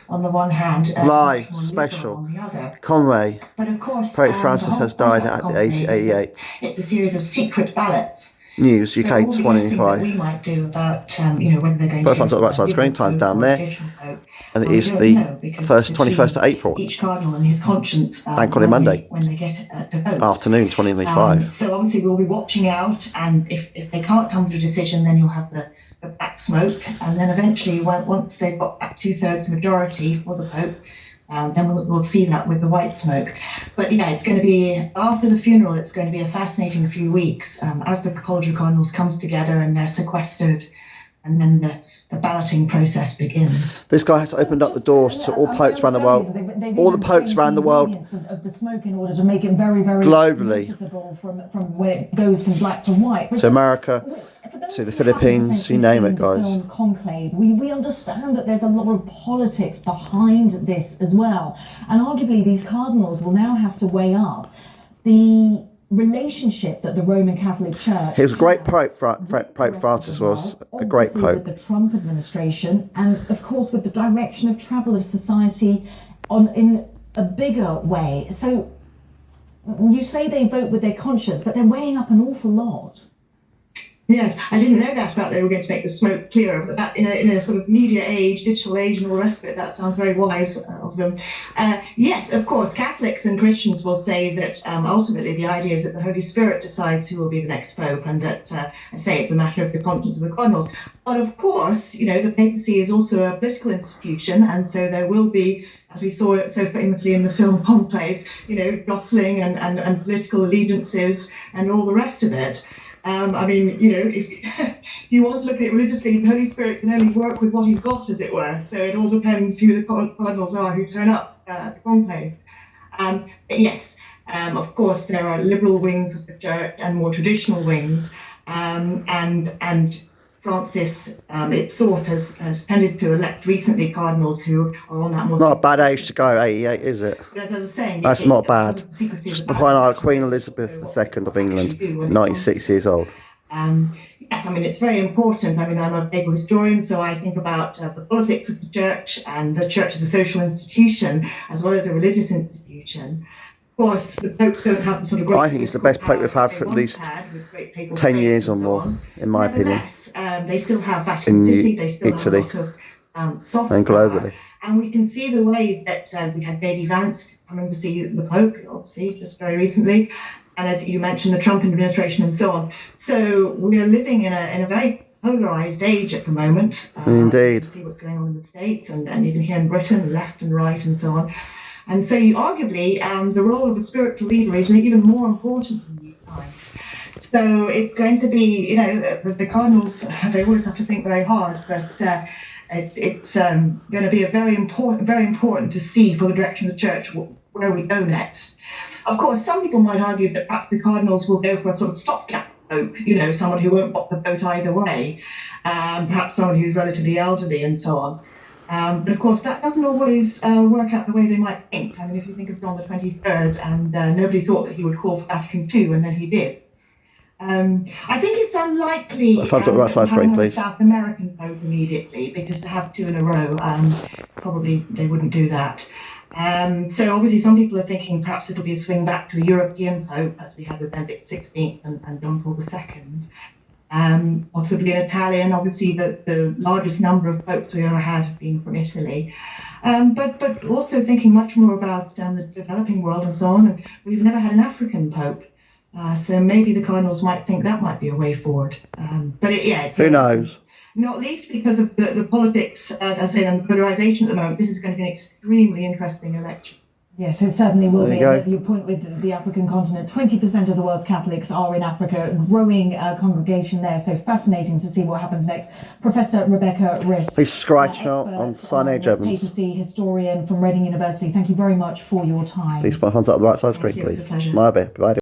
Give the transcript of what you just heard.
on the one hand, live more special on the other. Conway. But of course, Pope Francis has died at the age of 88. It's a series of secret ballots. News UK so 25. We might do about whether they're going Both to ones on the right side of the screen, time's down there. And it is the 21st of April. Each cardinal and his conscience. Bank holiday Monday. When they get to vote. Afternoon 2025. So obviously we'll be watching out, and if they can't come to a decision, then you'll have the black smoke, and then eventually once they've got back 2/3 majority for the Pope, then we'll see that with the white smoke. But yeah, it's going to be, after the funeral, it's going to be a fascinating few weeks as the College of Cardinals comes together and they're sequestered, and then the balloting process begins. This guy has opened up the doors to all popes around the world. All the popes around the world. Of the smoke in order to make it very, very globally noticeable from where it goes from black to white. To America, to the Philippines, you name it, guys. Film CONCLAVE, we understand that there's a lot of politics behind this as well. And arguably these cardinals will now have to weigh up the relationship that the Roman Catholic Church. He was a great Pope. Pope Francis was a great Pope. With the Trump administration, and of course with the direction of travel of society in a bigger way. So you say they vote with their conscience, but they're weighing up an awful lot. Yes, I didn't know that about they were going to make the smoke clearer, but that in a sort of media age, digital age, and all the rest of it, that sounds very wise of them. Yes, of course, Catholics and Christians will say that ultimately the idea is that the Holy Spirit decides who will be the next Pope, and that, I say, it's a matter of the conscience of the cardinals. But of course, the papacy is also a political institution, and so there will be, as we saw it so famously in the film Conclave, jostling and political allegiances and all the rest of it. If you want to look at it religiously, the Holy Spirit can only work with what he's got, as it were. So it all depends who the cardinals are who turn up at the conclave. But yes, of course, there are liberal wings of the church and more traditional wings. And Francis, it's thought, has tended to elect recently cardinals who are on that more... Not a bad age to go, 88, is it? But as I was saying... That's not bad. Just behind our Queen Elizabeth II of England, 96 years old. Yes, it's very important. I'm a papal historian, so I think about the politics of the church, and the church as a social institution, as well as a religious institution. Of course, the popes don't have the sort of great... I think it's the best pope we've had for at least 10 years or more, in my opinion. They still have Vatican City, they still Italy, have a lot of soft and globally. And we can see the way that we had J.D. Vance coming to see the Pope, obviously, just very recently. And as you mentioned, the Trump administration and so on. So we are living in a very polarised age at the moment. Indeed. You can see what's going on in the States and even here in Britain, left and right and so on. And so arguably, the role of a spiritual leader is even more important in these times. So it's going to be, the cardinals, they always have to think very hard, but it's going to be very important to see for the direction of the church where we go next. Of course, some people might argue that perhaps the cardinals will go for a sort of stopgap pope, someone who won't rock the boat either way, perhaps someone who's relatively elderly and so on. But of course, that doesn't always work out the way they might think. If you think of John the 23rd, and nobody thought that he would call for Vatican II, and then he did. I think it's unlikely to have a South American Pope immediately, because to have two in a row, probably they wouldn't do that. So obviously some people are thinking perhaps it'll be a swing back to a European Pope, as we had with Benedict XVI and John Paul II. Possibly an Italian. Obviously the largest number of popes we ever had have been from Italy. But also thinking much more about the developing world and so on. And we've never had an African Pope. So maybe the cardinals might think that might be a way forward. Who knows? Not least because of the politics, as I say, and polarisation at the moment. This is going to be an extremely interesting election. Yes, it certainly will be. Your point with the African continent, 20% of the world's Catholics are in Africa, growing congregation there. So fascinating to see what happens next. Professor Rebecca Riss, please subscribe on Signage Evans, papacy historian from Reading University. Thank you very much for your time. Please put hands up the right side screen, please. It's a pleasure. Bye.